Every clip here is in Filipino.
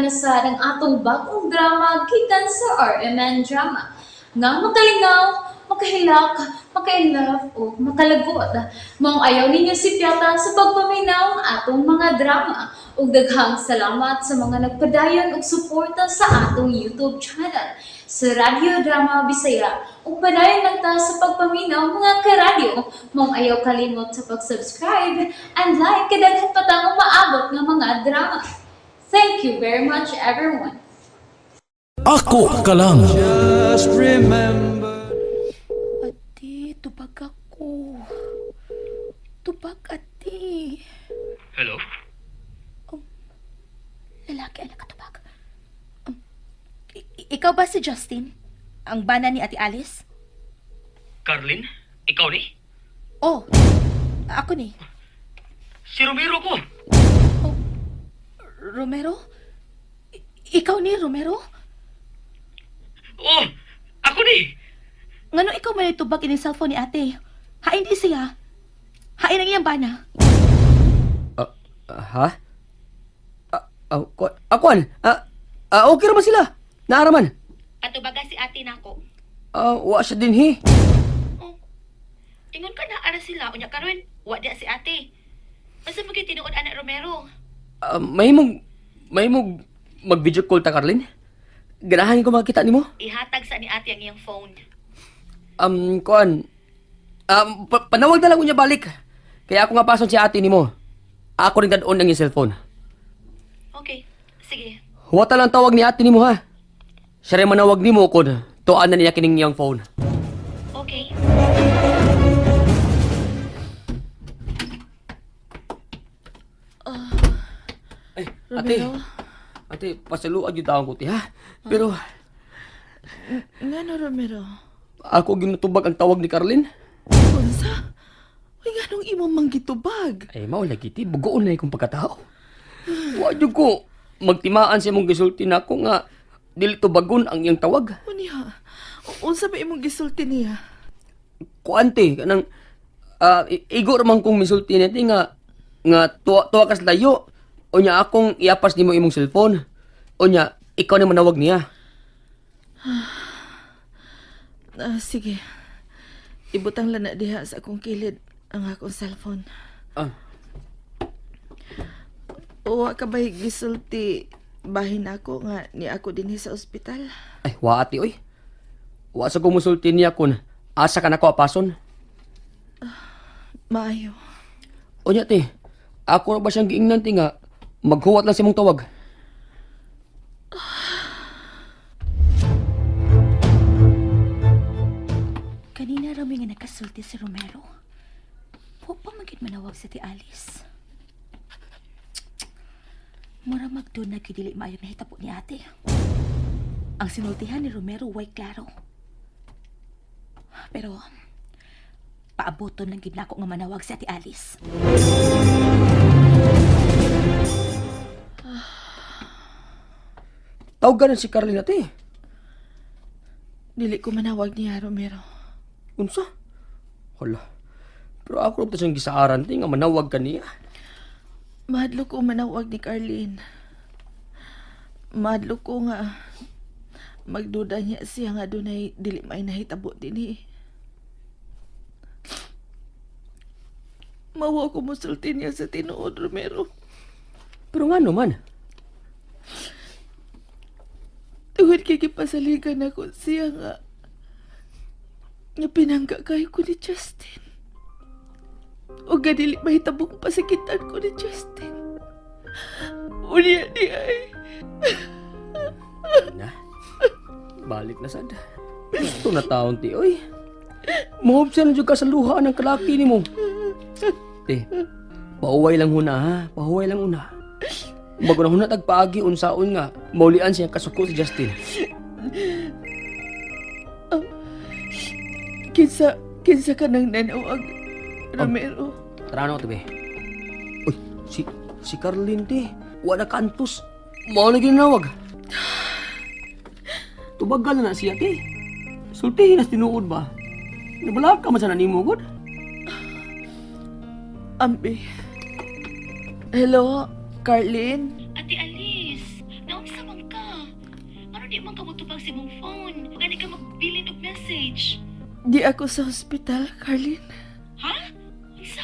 na sa ng atong bagong drama gikan sa RMN Drama. Nga makalingaw, makahilak, maka-inlove, o makalagot. Maong ayaw ninyo si Piata sa pagpaminaw atong mga drama. Ug daghang salamat sa mga nagpadayon ug suporta sa atong YouTube channel sa Radio Drama Bisaya. Ug padayon lang ta sa pagpaminaw mga karadyo. Maong ayaw kalimot sa pag-subscribe and like kadaghan pa ta maabot ng mga drama. Thank you very much everyone. Ako ka lang. Just remember. Ati, tubag ako. Tubag, ati. Hello? Lalaki ang nakatubag. Ikaw ba si Justin? Ang bana ni Ate Alice? Carlin? Ikaw ni? Oh, ako ni. Si Romero ko! Romero? Ikaw ni, Romero? Oh! Ako ni! Ngano ikaw may tubag in cellphone ni ate? Hain di siya. Hain ang iyang bana. Ha? Akuan? Okay naman sila. Naaraman. At tubaga si ate nako. Wa siya din he. Oh. Ingon ka na ara sila unya karon. Wa di si ate. Basta magay tinuod anak Romero. May mong mag-video call ta, Carlin? Ganahan ko makita nimo. Ihatag sa ni ate ang iyang phone. Kuan. Panawag na lang ko niya balik. Kaya ako nga pason si ate nimo. Ako rin dadon ang iyong cellphone. Okay, sige. Huwata lang tawag ni ate nimo ha. Siya rin manawag nimo kung tuan na niya kining iyang phone. Okay. Ay, ate. Ate, pasaluan yung taong ko ti ha. Pero Ngano, Romero? ako ginutubag ang tawag ni Carlin. Unsa? Uy, nganong imo manggitubag? Ay, mao lagi ti bugoon na ikong pagkatao. Wa jud ko magtimaan sa imong gisulti nako nga dili tubagon ang iyang tawag. Unya, unsa ba imong gisulti niya? Kuante kanang igo ramang kong misulti niti nga tuwa kas layo. Unya akong iapas nimo imong cellphone. Unya ikaw ni manawag niya. Sige. Ibutang lang na diha sa akong kilid ang akong cellphone. Ah, Uwa ka ba gisulti bahin ako nga ni ako dinhi sa ospital? ay wa ati oy. Wa sa kumusulti niya kun asa ka nako apason. Maayo. Unya ti, ako ra ba siyang giingnan ti nga maghuwat lang sa imong tawag. Kanina raw nga nakasulti si Romero. Huwag pa maging manawag sa ti Alice. Mura magdoon na kidili maayong nahitabo ni ate. Ang sinultihan ni Romero way klaro. Pero, paaboton lang gid nako nga manawag sa ati Alice. Tawagan si Carlin ati. Dili ko manawag niya, Romero. Unsa? Hala. Pero ako rin siyang gisaaran ti nga manawag ka niya. Mahadlo ko manawag ni Carlene. Mahadlo ko nga magduda niya siya nga dunay dili may nahitabo dinhi. Mawa ko musulti niya sa tinuod, Romero. Pero nga naman. Tungod kay gipasaligan ako siya nga pinangga kayo ko ni Justin. O ganili mahitabong pasakitan ko ni Justin. Unya di ay. Na. Balik na sad. Ito na taon ti oy. Mohop siya na dyan ka sa luha ng kalaki ni mo. Te, pauway lang huna ha. Pauway lang una. Bago na huna tagpaagi unsaon nga. Maulian siya kasuko si Justin. Kinsa ka nang nanawag, Romero. Tara na ko tabi. Uy, si Carlin ti. Wala kantos. Mao na ginawag. Tubagal na siya ti. Sultihin na tinuod ba? Nabala ka man sa nanimugod? Ambi. Hello, Carlene? Ate Alice, naunsa Di man ka motubang si mong phone. Gani ka magbilin og message. Di ako sa hospital, Carlin. Ha? Isa?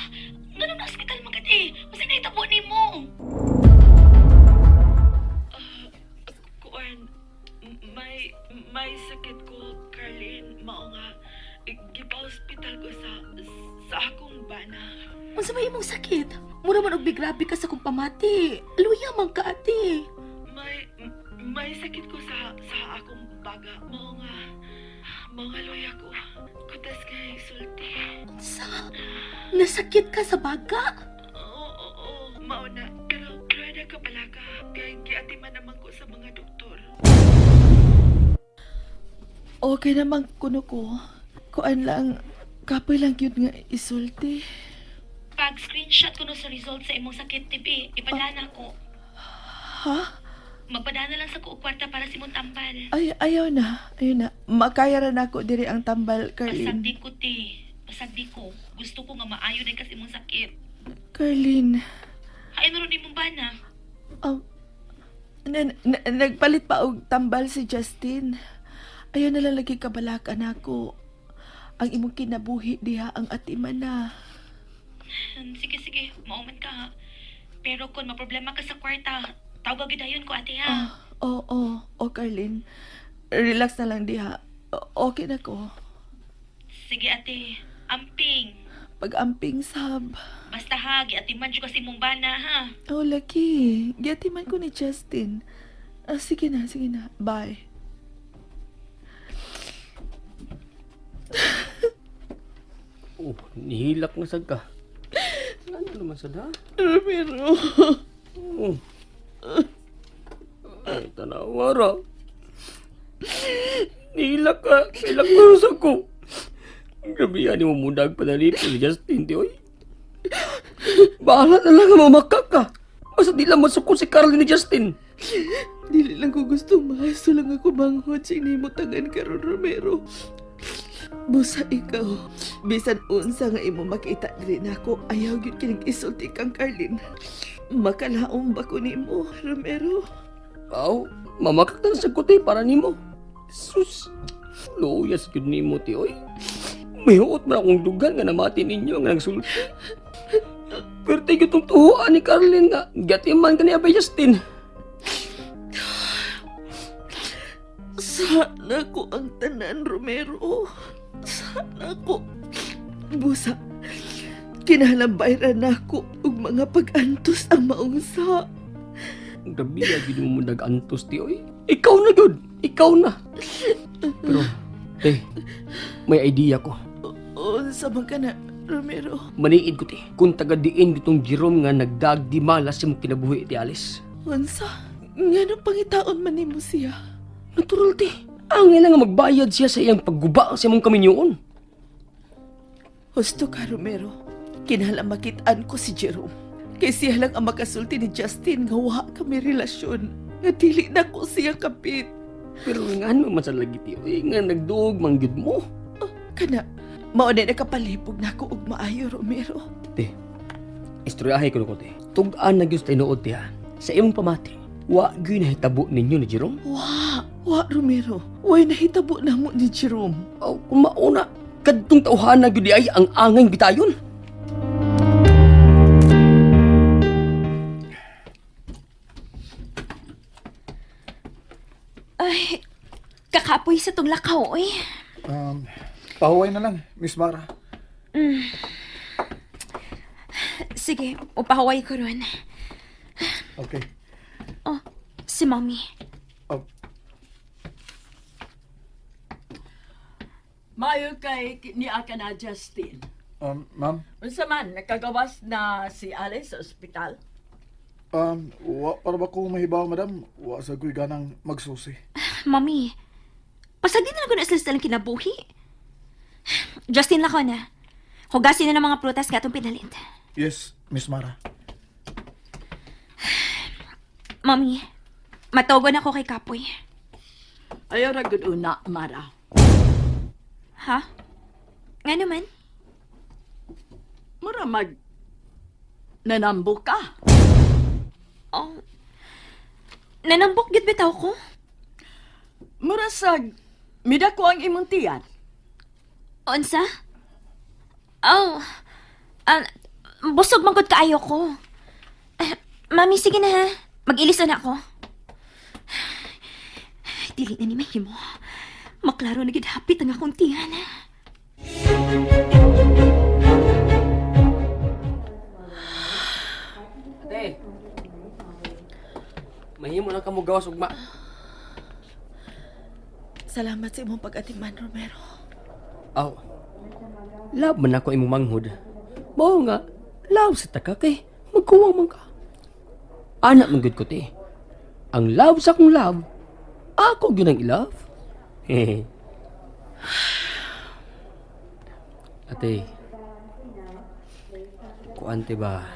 Ganun na hospital magkat eh. Kasi nahitabo ni mo. Kuan, may sakit ko, Carlin. Mao nga, gipa-hospital ko sa akong bana. Unsa may imong sakit? Mura man og bigrabe ka sa kong pamati. Luya man ka, ate. May sakit ko sa akong baga. Mao nga loya ko. Kutas kay sulti. Nasakit ka sa baga? Oo. Mao na. Pero na ka pala ka. Kaya giatiman naman ko sa mga doktor. Okay naman kuno ko. Kuan lang, kapoy lang yun nga isulti. Pag screenshot ko no sa result sa imong sakit TV, ipadana ko. Ha? Magpadana lang sa ko og kwarta para sa imong tambal. Ay, ayaw na. Makaya rin ako diri ang tambal, Carlin. Pasagdi ko, te. Pasagdi ko. Gusto ko nga maayo din kasi imong sakit. Carlin, Ay, meron imong bana. nagpalit pa og tambal si Justin. Ayaw na lang lagi kabalakan ako. Ang imong kinabuhi diha ang atiman na. Sige. Mauman ka ha. Pero kung maproblema ka sa kwarta, tawag gidayon ko ate ha. Oo, Carlin. Relax na lang diha. Okay na ko. Sige ate. Amping. Pag-amping sab. Basta ha, giatiman dyan kasi mong bana ha. Oh, laki. Giyatiman ko ni Justin. Sige na. Bye. Oh, nihilak na sad ka. Ano naman sad ha? Ramiro. Oh. Ay, tanawara. Nihilak ka. Hilak na sa ko. Grabe yan mo mundag pa na rito ni Justin, ti, oy. Bahala na lang nga mamakak ka. Basta di lang masukot si Carlin ni Justin. Dili lang ko gusto mahaso lang ako manghod sa inimutangan karon, Romero. Busa ikaw. Bisan unsa nga imo makita diri nako, ayaw gyud kining isulti kang Carlin. Makalaom ba ko nimo, Romero? Aw, mamakak na sa kuti para nimo. Sus, luyas gyud nimo, ti, oy. May huot man akong dugan nga namati ninyo nga nagsulti. Pero tigil itong tuhuan ni Carlin nga gatiman ka niya ba Justin. Sana ko ang tanan, Romero. Sana ko. Busa, kinahalabayran ako ug mga pag-antos ang maungsa. Grabe gyud mo nag-antos ti oy. Ikaw na gyud, ikaw na. Pero may idea ko. Unsa man ka na, Romero? Maniid ko ti. Kung taga-diin gitong Jerome nga nagdagdi malas yung kinabuhi ti Alice. Unsa? Ngano pangitaon man nimo siya? Natural ti. Angin na nga magbayad siya sa iyang pagguba sa imong kaminyoon. Husto ka, Romero. Kinahalamakit-an ko si Jerome. Kay siya lang ang makasulti ni Justin nga wa kami relasyon. Nga dili na ko siya kapit. Pero nga ano man sa lagi ti oy nga nagduog manggid mo. Kana, mao na nakapalibog na ako og maayo, Romero. Te, istoryahe ko te. Tug-an na gyud tinuod ti ha. Sa imong pamati, wa gyud nahitabo ninyo ni Jerome. Wa, Romero. Way nahitabo na mo ni Jerome. Aw, kung mauna, kadtong tauhan na gyud di ay ang angay bitayon. Ay, kakapoy sa tong lakaw, oy. Pahuway na lang, Miss Mara. Sige, upahaway ko ron. Okay. Oh, si Mommy. Oh, Mayo kay ni aka na Justin. ma'am, Unsa man nakagawas na si Alice sa ospital? para ba ko mahibaw, madam? Wa sa ko'y ganang magsusi. Mommy, pasagdi na lang ko na islas talang kinabuhi. Justin lang ko na. Hugasin na ng mga prutas nga itong pinalit. Yes, Miss Mara. Mommy, matogon ako kay Kapoy. Ayaw ra gud una, Mara. Ha? Nga naman? Mura nanambo ka. Oh, nanambok gid bitaw ko? Murasag, mida ko ang imong tiyan. Unsa? Oh, busog mangkot kaayo ko. Mami, sige na ha. Mag-ilis na ako. Dili na ni mahimo. Maklaro na gid hapit ang akong tiyan. Te, mahimo lang ka mo gawas ugma. Salamat sa imong pag-atiman, Romero. Aw, love man ako imong manghod. Mao nga, love sa taka kay magkuwang man ka. Anak man gud ko te. Ang love sa akong love, ako gyud ang i-love. Hehe. Ate, kuante ba?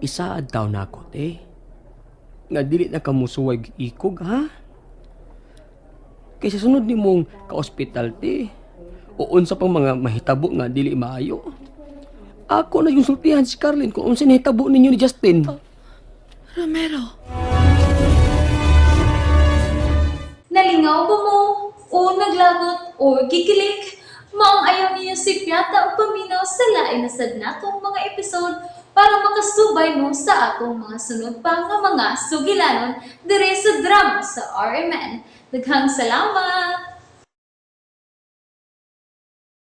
Isaad taon na ako, te. Nga dili na ka musuway ikog, ha? Kaysa sunod ni mong ka-hospital, te. O unsa pang mga mahitabo nga dili maayo. Ako na yung sultihan si Carlin kung unsa nahitabo ninyo ni Justin. Romero, Nalingaw ba mo? O naglagot? O gikilik? Maong ayaw niyo si Piata o paminaw sa lain na sad natong mga episode para makasubay mo sa atong mga sunod pa nga mga sugilanon dire sa drama sa RMN. Daghang salamat!